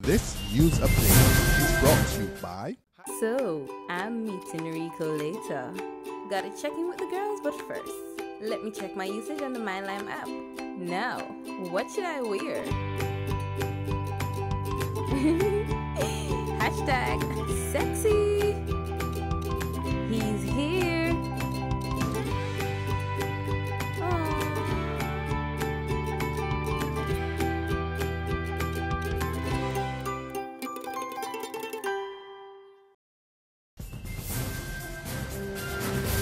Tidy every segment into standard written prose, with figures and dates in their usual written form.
This news update is brought to you by... So, I'm meeting Rico later. Gotta check in with the girls, but first, let me check my usage on the MyLime app. Now, what should I wear? Hashtag sexy. He's here.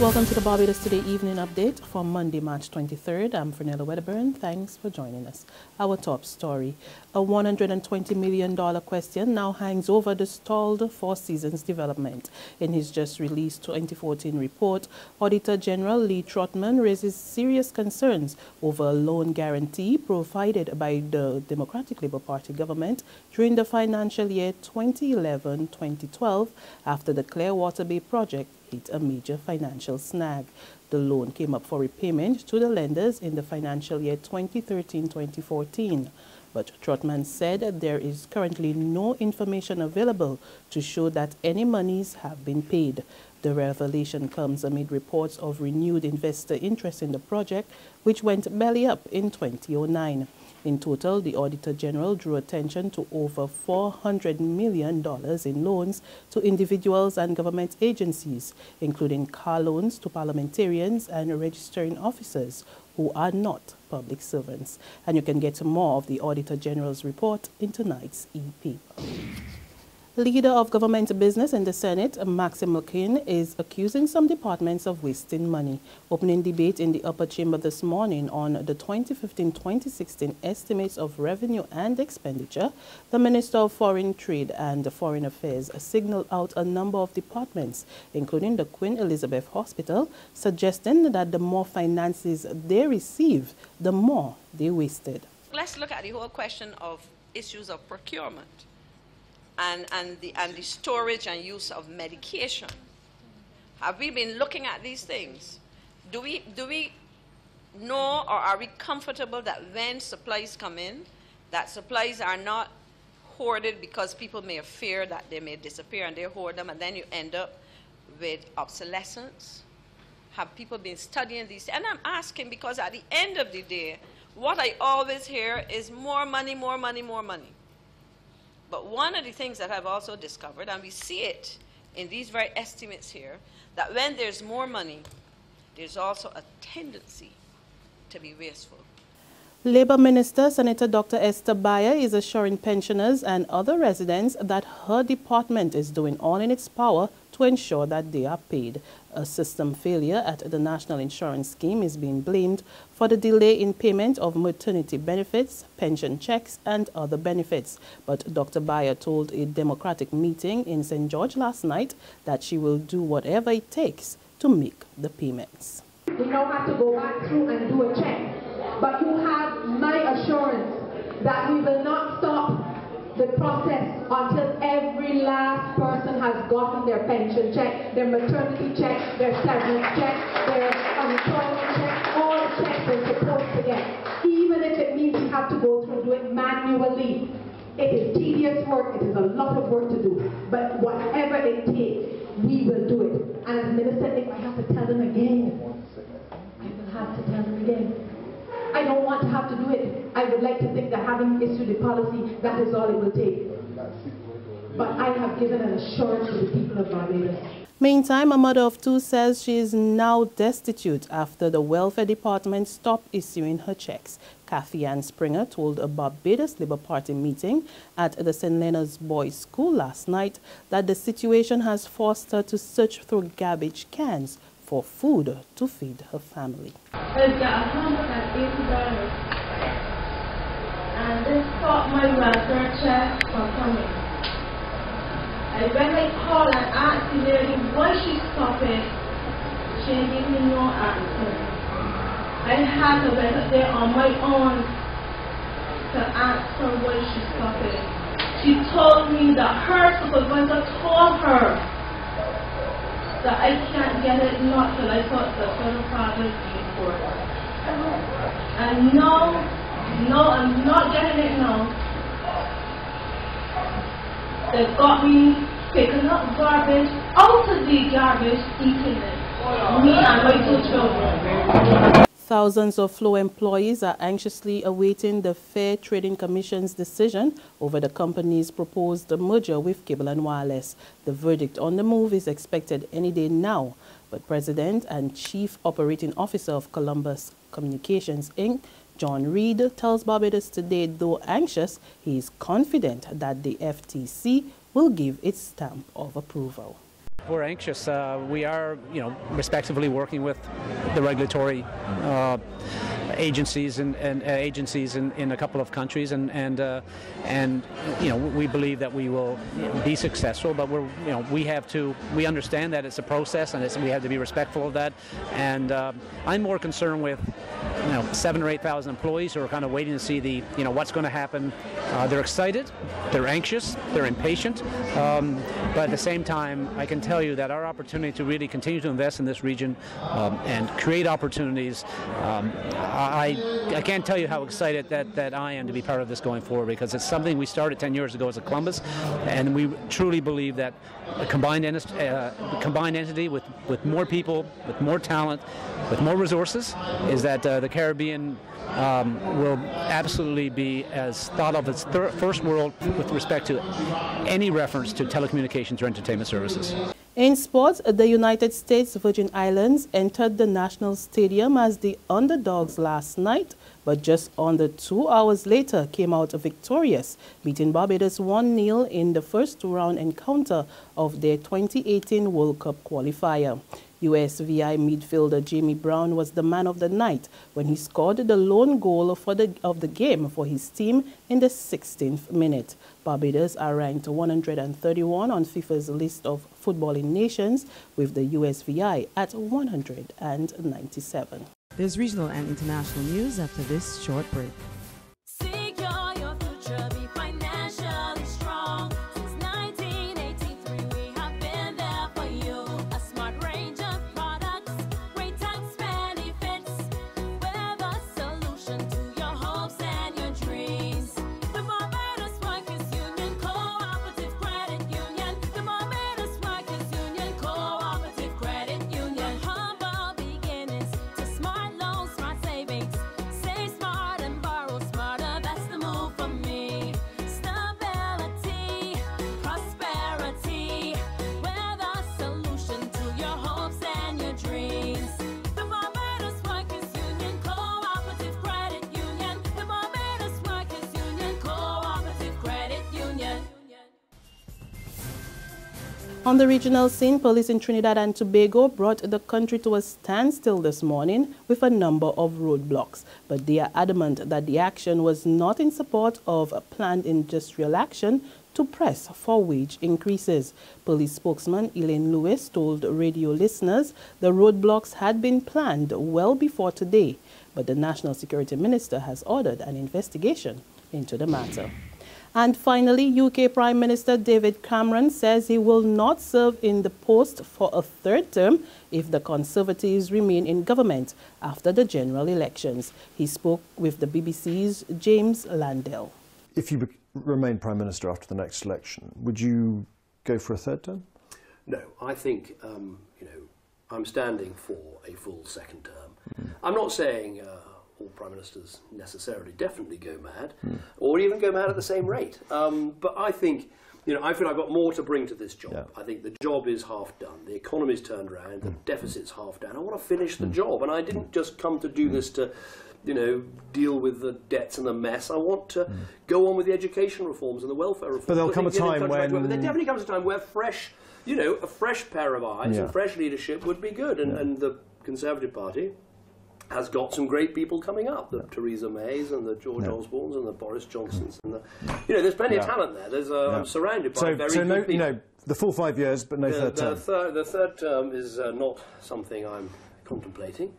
Welcome to the Barbados Today Evening Update for Monday, March 23rd. I'm Fernella Wedderburn. Thanks for joining us. Our top story. A $120 million question now hangs over the stalled Four Seasons development. In his just released 2014 report, Auditor General Lee Trotman raises serious concerns over a loan guarantee provided by the Democratic Labour Party government during the financial year 2011-2012 after the Clearwater Bay project hit a major financial snag. The loan came up for repayment to the lenders in the financial year 2013-2014. But Trotman said there is currently no information available to show that any monies have been paid. The revelation comes amid reports of renewed investor interest in the project, which went belly up in 2009. In total, the Auditor General drew attention to over $400 million in loans to individuals and government agencies, including car loans to parliamentarians and registering officers who are not public servants. And you can get more of the Auditor General's report in tonight's e-paper. Leader of government business in the Senate, Maxim McCain, is accusing some departments of wasting money. Opening debate in the upper chamber this morning on the 2015-2016 estimates of revenue and expenditure, the Minister of Foreign Trade and Foreign Affairs signaled out a number of departments, including the Queen Elizabeth Hospital, suggesting that the more finances they receive, the more they wasted. Let's look at the whole question of issues of procurement. And the storage and use of medication. Have we been looking at these things? Do we know, or are we comfortable that when supplies come in, that supplies are not hoarded because people may fear that they may disappear and they hoard them, and then you end up with obsolescence? Have people been studying these? And I'm asking because at the end of the day, what I always hear is more money, more money, more money. But one of the things that I've also discovered, and we see it in these very estimates here, that when there's more money, there's also a tendency to be wasteful. Labour Minister Senator Dr. Esther Bayer is assuring pensioners and other residents that her department is doing all in its power to ensure that they are paid. A system failure at the National Insurance Scheme is being blamed for the delay in payment of maternity benefits, pension checks and other benefits. But Dr. Bayer told a Democratic meeting in St. George last night that she will do whatever it takes to make the payments. We now have to go back through and do a check. But you have my assurance that we will not stop the process until every last person has gotten their pension check, their maternity check, their severance check, their unemployment check, all the checks they're supposed to get. Even if it means we have to go through and do it manually. It is tedious work, it is a lot of work to do, but whatever it takes, we will do it. And as Minister, if I have to tell them again, I will have to tell them again. I don't want to have to do it. I would like to think that having issued a policy, that is all it will take. But I have given an assurance to the people of Barbados. Meantime, a mother of two says she is now destitute after the Welfare Department stopped issuing her checks. Kathy Ann Springer told a Barbados Labour Party meeting at the St. Leonard's Boys' School last night that the situation has forced her to search through garbage cans for food to feed her family. I've got $180 and this stopped my welfare check from coming. When I called and asked the lady why she stopped it, she didn't give me no answer. I had to went up there on my own to ask her why she stopped it. She told me that her supervisor told her that I can't get it not till I put the federal project in court. And no, I'm not getting it now. They've got me picking up garbage out of the garbage, eating it. Me and my 2 children. Thousands of Flow employees are anxiously awaiting the Fair Trading Commission's decision over the company's proposed merger with Cable and Wireless. The verdict on the move is expected any day now, but President and Chief Operating Officer of Columbus Communications, Inc., John Reed, tells Barbados Today, though anxious, he is confident that the FTC will give its stamp of approval. We're anxious. We are, respectively working with the regulatory agencies and agencies in a couple of countries, and we believe that we will be successful. But we understand that it's a process, and we have to be respectful of that. And I'm more concerned with 7,000 or 8,000 employees who are kind of waiting to see what's going to happen. They're excited, they're anxious, they're impatient, but at the same time, I can tell you that our opportunity to really continue to invest in this region and create opportunities, I can't tell you how excited that I am to be part of this going forward, because it's something we started 10 years ago as a Columbus, and we truly believe that a combined entity with more people, with more talent, with more resources, is that the Caribbean will absolutely be as thought of as first world with respect to any reference to telecommunications or entertainment services. In sports, the United States Virgin Islands entered the National Stadium as the underdogs last night, but just under 2 hours later came out victorious, beating Barbados 1-0 in the first round encounter of their 2018 World Cup qualifier. USVI midfielder Jamie Brown was the man of the night when he scored the lone goal of the game for his team in the 16th minute. Barbados are ranked 131 on FIFA's list of footballing nations, with the USVI at 197. There's regional and international news after this short break. Secure your future, be financially strong. Since 1983, we have been there for you. A smart range of products, great tax benefits. We're the solution to your hopes and your dreams. The Barbados Workers Union Cooperative Credit Union. The Barbados Workers Union Cooperative Credit Union. Humble beginnings to smart loans, smart savings. Save smart and borrow smarter, that's the move for me. Stability, prosperity, we're the solution to your hopes and your dreams. The Barbados Workers Union Cooperative Credit Union. The Barbados Workers Union Cooperative Credit Union. On the regional scene, police in Trinidad and Tobago brought the country to a standstill this morning with a number of roadblocks, but they are adamant that the action was not in support of a planned industrial action to press for wage increases. Police spokesman Elaine Lewis told radio listeners the roadblocks had been planned well before today, but the National Security Minister has ordered an investigation into the matter. And finally, UK Prime Minister David Cameron says he will not serve in the post for a third term if the Conservatives remain in government after the general elections. He spoke with the BBC's James Landell. If you remain Prime Minister after the next election, would you go for a third term? No, I think, I'm standing for a full second term. I'm not saying all Prime Ministers necessarily definitely go mad, or even go mad at the same rate. But I think, I feel I've got more to bring to this job. Yeah. I think the job is half done. The economy's turned around. The deficit's half done. I want to finish the job. And I didn't just come to do this to, deal with the debts and the mess. I want to go on with the education reforms and the welfare reforms. But there'll come a time when... There definitely comes a time where a fresh pair of eyes and fresh leadership would be good. And the Conservative Party has got some great people coming up, the Theresa Mays and the George Osbornes and the Boris Johnsons. And there's plenty of talent there. I'm surrounded by very good people. The full 5 years, but no third term. The third term is not something I'm contemplating.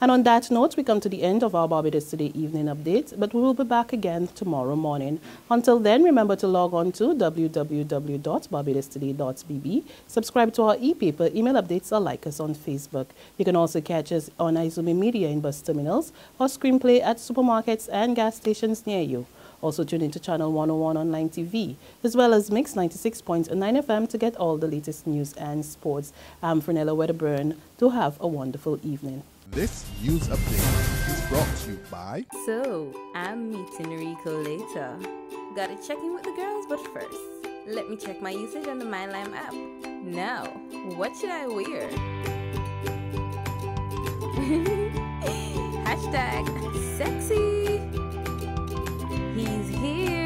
And on that note, we come to the end of our Barbados Today evening update, but we will be back again tomorrow morning. Until then, remember to log on to www.barbadostoday.bb, subscribe to our e-paper, email updates, or like us on Facebook. You can also catch us on Izumi Media in bus terminals or screenplay at supermarkets and gas stations near you. Also tune into Channel 101 on 9 TV, as well as Mix 96.9 FM to get all the latest news and sports. I'm Fernella Wedderburn. Do have a wonderful evening. This news update is brought to you by... So, I'm meeting Rico later. Gotta check in with the girls, but first, let me check my usage on the MyLime app. Now, what should I wear? Hashtag sexy. He's here.